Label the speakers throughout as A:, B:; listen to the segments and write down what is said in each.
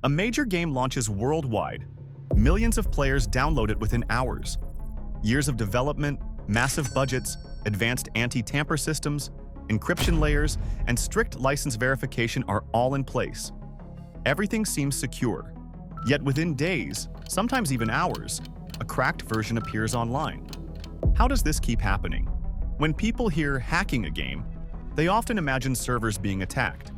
A: A major game launches worldwide. Millions of players download it within hours. Years of development, massive budgets, advanced anti-tamper systems, encryption layers, and strict license verification are all in place. Everything seems secure. Yet within days, sometimes even hours, a cracked version appears online. How does this keep happening? When people hear hacking a game, they often imagine servers being attacked.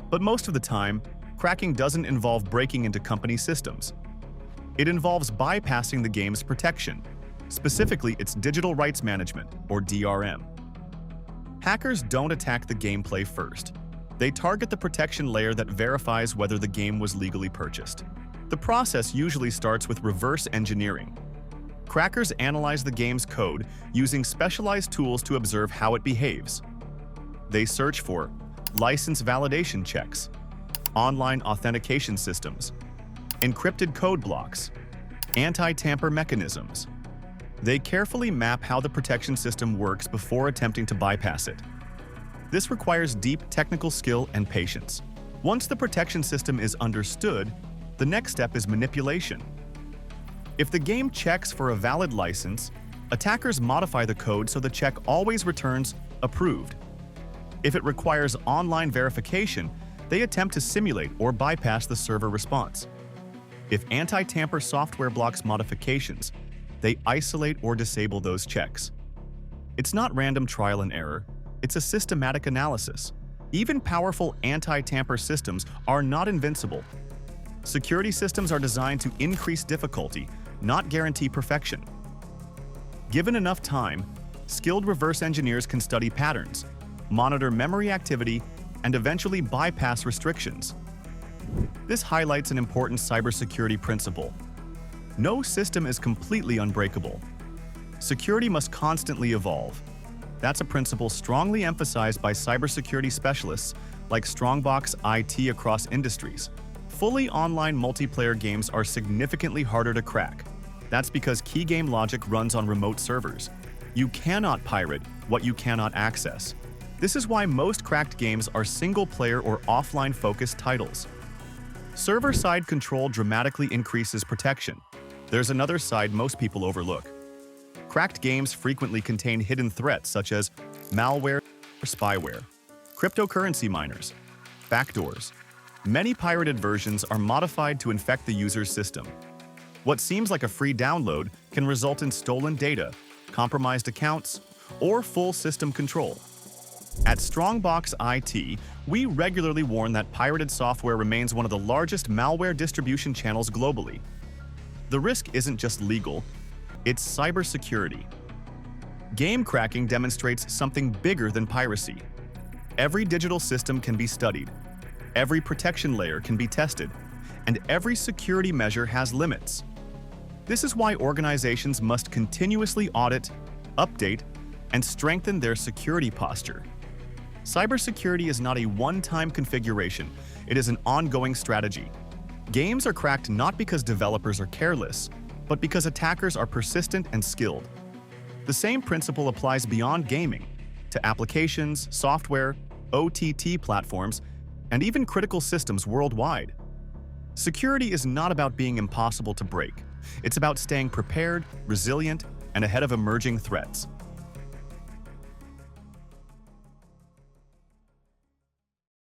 A: But most of the time, cracking doesn't involve breaking into company systems. It involves bypassing the game's protection, specifically its digital rights management, or DRM. Hackers don't attack the gameplay first. They target the protection layer that verifies whether the game was legally purchased. The process usually starts with reverse engineering. Crackers analyze the game's code using specialized tools to observe how it behaves. They search for license validation checks, online authentication systems, encrypted code blocks, anti-tamper mechanisms. They carefully map how the protection system works before attempting to bypass it. This requires deep technical skill and patience. Once the protection system is understood, the next step is manipulation. If the game checks for a valid license, attackers modify the code so the check always returns approved. If it requires online verification, they attempt to simulate or bypass the server response. If anti-tamper software blocks modifications, they isolate or disable those checks. It's not random trial and error, it's a systematic analysis. Even powerful anti-tamper systems are not invincible. Security systems are designed to increase difficulty, not guarantee perfection. Given enough time, skilled reverse engineers can study patterns, monitor memory activity, and eventually bypass restrictions. This highlights an important cybersecurity principle. No system is completely unbreakable. Security must constantly evolve. That's a principle strongly emphasized by cybersecurity specialists like StrongBox IT across industries. Fully online multiplayer games are significantly harder to crack. That's because key game logic runs on remote servers. You cannot pirate what you cannot access. This is why most cracked games are single-player or offline-focused titles. Server-side control dramatically increases protection. There's another side most people overlook. Cracked games frequently contain hidden threats such as malware, spyware, cryptocurrency miners, backdoors. Many pirated versions are modified to infect the user's system. What seems like a free download can result in stolen data, compromised accounts, or full system control. At StrongBox IT, we regularly warn that pirated software remains one of the largest malware distribution channels globally. The risk isn't just legal, it's cybersecurity. Game cracking demonstrates something bigger than piracy. Every digital system can be studied, every protection layer can be tested, and every security measure has limits. This is why organizations must continuously audit, update, and strengthen their security posture. Cybersecurity is not a one-time configuration, it is an ongoing strategy. Games are cracked not because developers are careless, but because attackers are persistent and skilled. The same principle applies beyond gaming, to applications, software, OTT platforms, and even critical systems worldwide. Security is not about being impossible to break. It's about staying prepared, resilient, and ahead of emerging threats.